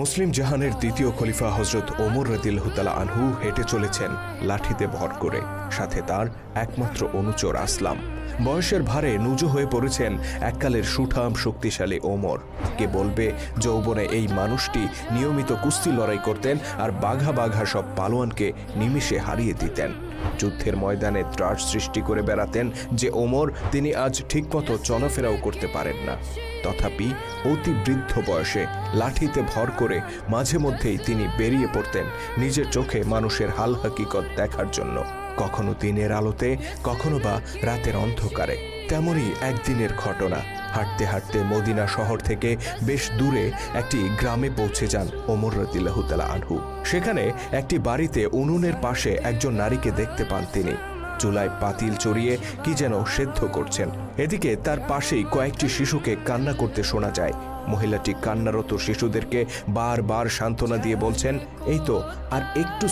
মুসলিম জাহানের দ্বিতীয় খলিফা হজরত ওমর রাদিয়াল্লাহু তাআলা আনহু হেঁটে চলেছেন লাঠিতে ভর করে, সাথে তার একমাত্র অনুচর আসলাম। বয়সের ভারে নুজু হয়ে পড়েছেন এককালের সুঠাম শক্তিশালী ওমর। কে বলবে যৌবনে এই মানুষটি নিয়মিত কুস্তি লড়াই করতেন আর বাঘা বাঘা সব পালোয়ানকে নিমিষে হারিয়ে দিতেন। যুদ্ধের ময়দানে ত্রাস সৃষ্টি করে বেড়াতেন যে ওমর, তিনি আজ ঠিকমতো চলাফেরাও করতে পারেন না। তথাপি অতি বৃদ্ধ বয়সে লাঠিতে ভর করে মাঝে মধ্যেই তিনি বেরিয়ে পড়তেন নিজের চোখে মানুষের হাল হাকিকত দেখার জন্য, কখনো দিনের আলোতে, কখনো বা রাতের অন্ধকারে। তেমনই একদিনের ঘটনা। হাঁটতে হাঁটতে মদিনা শহর থেকে বেশ দূরে একটি গ্রামে পৌঁছে যান ওমর রাদিয়াল্লাহু তাআলা আনহু। সেখানে একটি বাড়িতে উনুনের পাশে একজন নারীকে দেখতে পান তিনি। চুলায় পাতিল চড়িয়ে কি যেন সেদ্ধ করছেন। এদিকে তার পাশেই কয়েকটি শিশুকে কান্না করতে শোনা যায়। মহিলাটি কান্নারত শিশুদেরকে বারবার সান্ত্বনা দিয়ে বলছেন, এই তো আর একটু